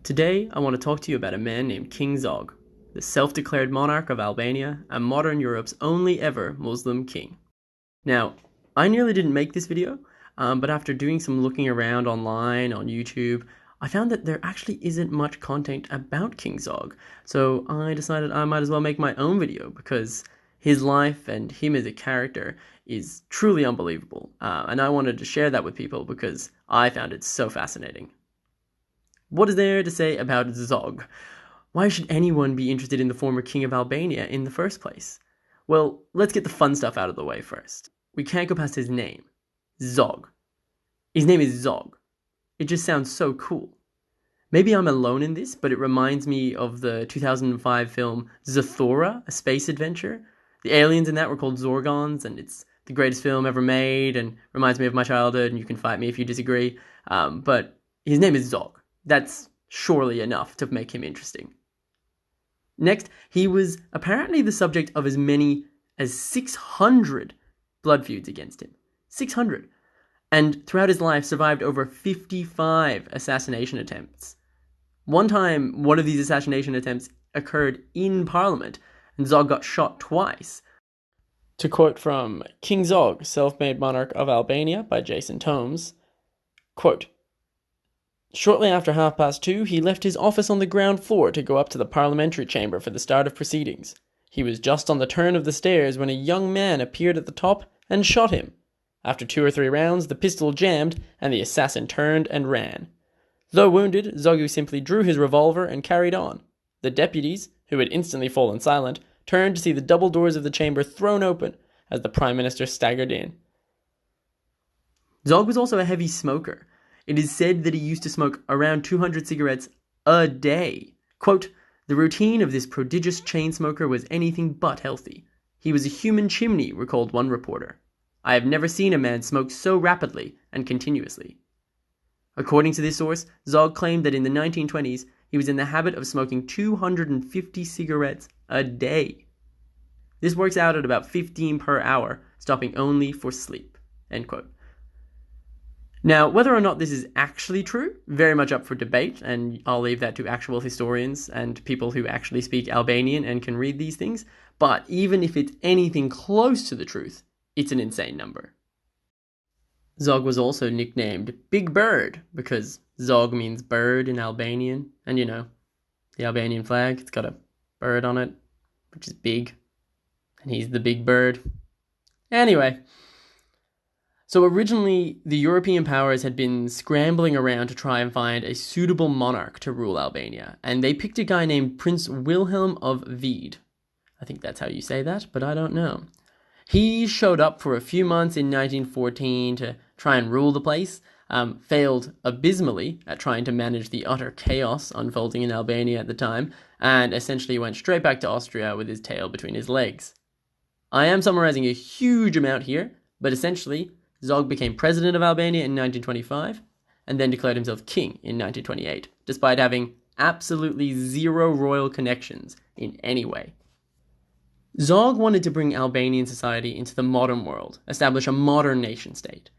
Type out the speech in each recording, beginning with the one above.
Today, I want to talk to you about a man named King Zog, the self-declared monarch of Albania and modern Europe's only ever Muslim king. Now, I nearly didn't make this video, but after doing some looking around online on YouTube, I found that there actually isn't much content about King Zog, so I decided I might as well make my own video because his life and him as a character is truly unbelievable, and I wanted to share that with people because I found it so fascinating. What is there to say about Zog? Why should anyone be interested in the former king of Albania in the first place? Well, let's get the fun stuff out of the way first. We can't go past his name. Zog. His name is Zog. It just sounds so cool. Maybe I'm alone in this, but it reminds me of the 2005 film Zathura, A Space Adventure. The aliens in that were called Zorgons, and it's the greatest film ever made, and reminds me of my childhood, and you can fight me if you disagree. But his name is Zog. That's surely enough to make him interesting. Next, he was apparently the subject of as many as 600 blood feuds against him. 600. And throughout his life survived over 55 assassination attempts. One time, one of these assassination attempts occurred in Parliament, and Zog got shot twice. To quote from King Zog, Self-Made Monarch of Albania by Jason Tomes, quote, "Shortly after 2:30, he left his office on the ground floor to go up to the parliamentary chamber for the start of proceedings. He was just on the turn of the stairs when a young man appeared at the top and shot him. After 2 or 3 rounds, the pistol jammed and the assassin turned and ran. Though wounded, Zogu simply drew his revolver and carried on. The deputies, who had instantly fallen silent, turned to see the double doors of the chamber thrown open as the Prime Minister staggered in." Zog was also a heavy smoker. It is said that he used to smoke around 200 cigarettes a day. Quote, "The routine of this prodigious chain smoker was anything but healthy. He was a human chimney," recalled one reporter. "I have never seen a man smoke so rapidly and continuously." According to this source, Zog claimed that in the 1920s, he was in the habit of smoking 250 cigarettes a day. This works out at about 15 per hour, stopping only for sleep. End quote. Now, whether or not this is actually true, very much up for debate, and I'll leave that to actual historians and people who actually speak Albanian and can read these things, but even if it's anything close to the truth, it's an insane number. Zog was also nicknamed Big Bird, because Zog means bird in Albanian, and you know, the Albanian flag, it's got a bird on it, which is big, and he's the big bird. Anyway, so originally, the European powers had been scrambling around to try and find a suitable monarch to rule Albania, and they picked a guy named Prince Wilhelm of Wied. I think that's how you say that, but I don't know. He showed up for a few months in 1914 to try and rule the place, failed abysmally at trying to manage the utter chaos unfolding in Albania at the time, and essentially went straight back to Austria with his tail between his legs. I am summarizing a huge amount here, but essentially, Zog became president of Albania in 1925, and then declared himself king in 1928, despite having absolutely zero royal connections in any way. Zog wanted to bring Albanian society into the modern world, establish a modern nation-state.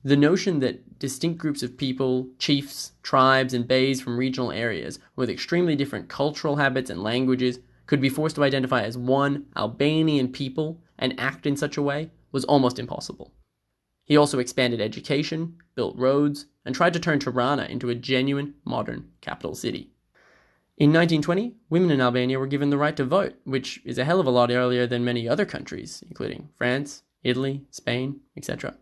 The notion that distinct groups of people, chiefs, tribes, and beys from regional areas with extremely different cultural habits and languages could be forced to identify as one Albanian people and act in such a way was almost impossible. He also expanded education, built roads, and tried to turn Tirana into a genuine modern capital city. In 1920, women in Albania were given the right to vote, which is a hell of a lot earlier than many other countries, including France, Italy, Spain, etc.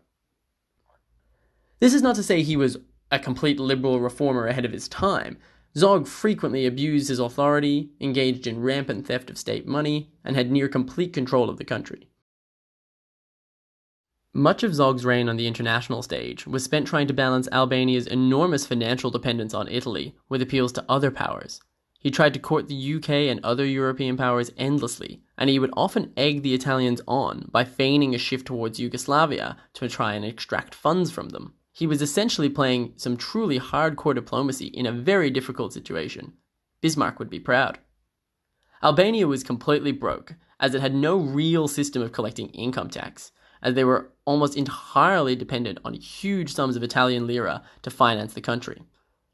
This is not to say he was a complete liberal reformer ahead of his time. Zog frequently abused his authority, engaged in rampant theft of state money, and had near complete control of the country. Much of Zog's reign on the international stage was spent trying to balance Albania's enormous financial dependence on Italy with appeals to other powers. He tried to court the UK and other European powers endlessly, and he would often egg the Italians on by feigning a shift towards Yugoslavia to try and extract funds from them. He was essentially playing some truly hardcore diplomacy in a very difficult situation. Bismarck would be proud. Albania was completely broke, as it had no real system of collecting income tax, as they were almost entirely dependent on huge sums of Italian lira to finance the country.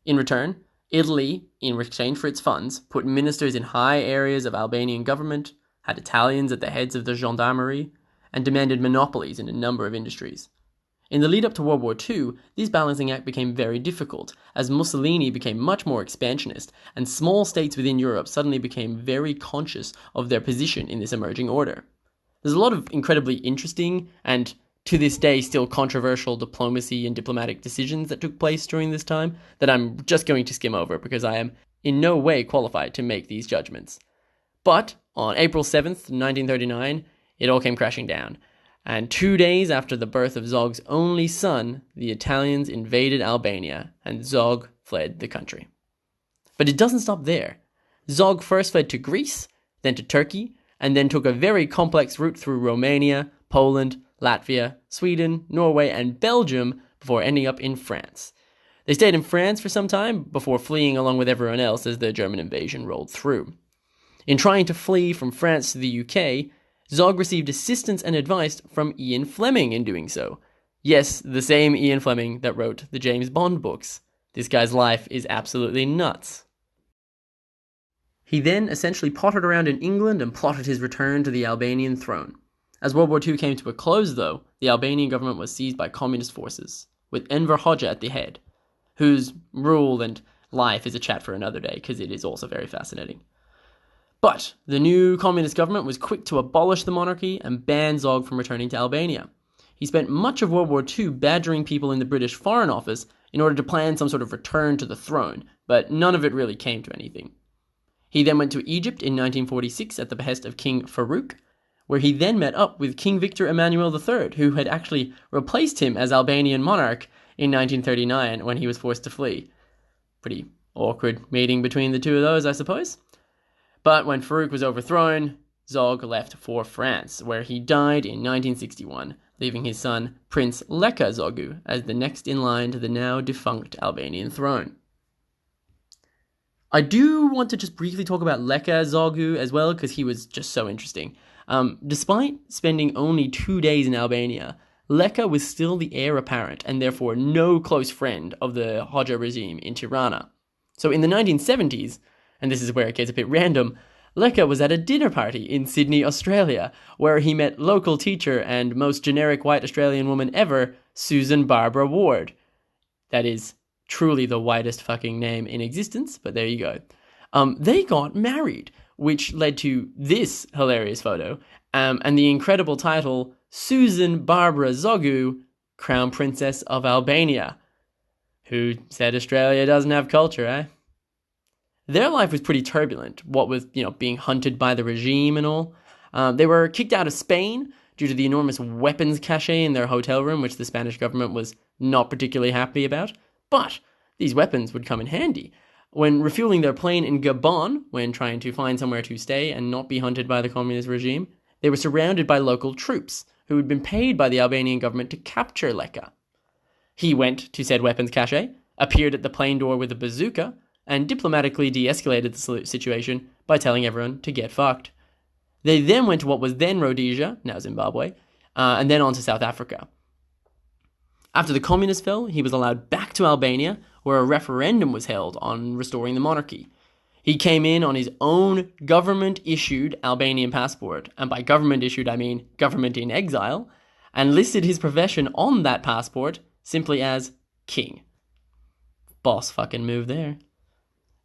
In return, Italy, in exchange for its funds, put ministers in high areas of Albanian government, had Italians at the heads of the gendarmerie, and demanded monopolies in a number of industries. In the lead up to World War II, this balancing act became very difficult, as Mussolini became much more expansionist, and small states within Europe suddenly became very conscious of their position in this emerging order. There's a lot of incredibly interesting and, to this day, still controversial diplomacy and diplomatic decisions that took place during this time that I'm just going to skim over because I am in no way qualified to make these judgments. But on April 7th, 1939, it all came crashing down. And 2 days after the birth of Zog's only son, the Italians invaded Albania, and Zog fled the country. But it doesn't stop there. Zog first fled to Greece, then to Turkey, and then took a very complex route through Romania, Poland, Latvia, Sweden, Norway, and Belgium before ending up in France. They stayed in France for some time before fleeing along with everyone else as the German invasion rolled through. In trying to flee from France to the UK, Zog received assistance and advice from Ian Fleming in doing so. Yes, the same Ian Fleming that wrote the James Bond books. This guy's life is absolutely nuts. He then essentially pottered around in England and plotted his return to the Albanian throne. As World War II came to a close, though, the Albanian government was seized by communist forces, with Enver Hoxha at the head, whose rule and life is a chat for another day, because it is also very fascinating. But the new communist government was quick to abolish the monarchy and ban Zog from returning to Albania. He spent much of World War II badgering people in the British Foreign Office in order to plan some sort of return to the throne, but none of it really came to anything. He then went to Egypt in 1946 at the behest of King Farouk, where he then met up with King Victor Emmanuel III, who had actually replaced him as Albanian monarch in 1939 when he was forced to flee. Pretty awkward meeting between the two of those, I suppose. But when Farouk was overthrown, Zog left for France, where he died in 1961, leaving his son, Prince Leka Zogu, as the next in line to the now defunct Albanian throne. I do want to just briefly talk about Leka Zogu as well, because he was just so interesting. Despite spending only 2 days in Albania, Leka was still the heir apparent and therefore no close friend of the Hoxha regime in Tirana. So in the 1970s, and this is where it gets a bit random, Leka was at a dinner party in Sydney, Australia, where he met local teacher and most generic white Australian woman ever, Susan Barbara Ward. That is truly the whitest fucking name in existence, but there you go. They got married, which led to this hilarious photo, and the incredible title, Susan Barbara Zogu, Crown Princess of Albania. Who said Australia doesn't have culture, eh? Their life was pretty turbulent, what with, being hunted by the regime and all. They were kicked out of Spain due to the enormous weapons cache in their hotel room, which the Spanish government was not particularly happy about. But these weapons would come in handy. When refueling their plane in Gabon, when trying to find somewhere to stay and not be hunted by the communist regime, they were surrounded by local troops who had been paid by the Albanian government to capture Leka. He went to said weapons cache, appeared at the plane door with a bazooka, and diplomatically de-escalated the situation by telling everyone to get fucked. They then went to what was then Rhodesia, now Zimbabwe, and then on to South Africa. After the communists fell, he was allowed back to Albania, where a referendum was held on restoring the monarchy. He came in on his own government-issued Albanian passport, and by government-issued I mean government in exile, and listed his profession on that passport simply as king. Boss fucking move there.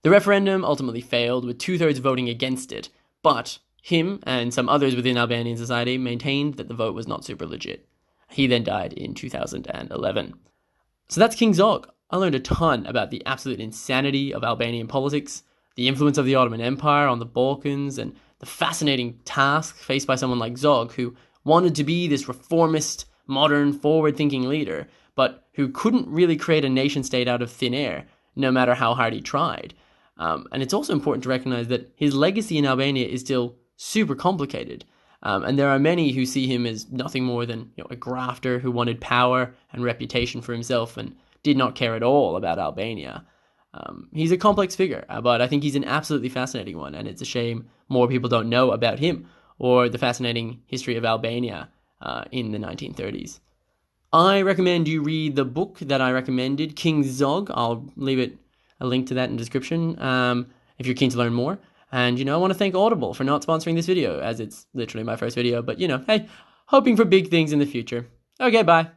The referendum ultimately failed, with 2/3 voting against it, but him and some others within Albanian society maintained that the vote was not super legit. He then died in 2011. So that's King Zog. I learned a ton about the absolute insanity of Albanian politics, the influence of the Ottoman Empire on the Balkans, and the fascinating task faced by someone like Zog, who wanted to be this reformist, modern, forward-thinking leader, but who couldn't really create a nation-state out of thin air, no matter how hard he tried. And it's also important to recognize that his legacy in Albania is still super complicated. And there are many who see him as nothing more than a grafter who wanted power and reputation for himself and did not care at all about Albania. He's a complex figure, but I think he's an absolutely fascinating one, and it's a shame more people don't know about him or the fascinating history of Albania in the 1930s. I recommend you read the book that I recommended, King Zog. I'll leave it a link to that in the description if you're keen to learn more. And, I want to thank Audible for not sponsoring this video, as it's literally my first video. But, hey, hoping for big things in the future. Okay, bye.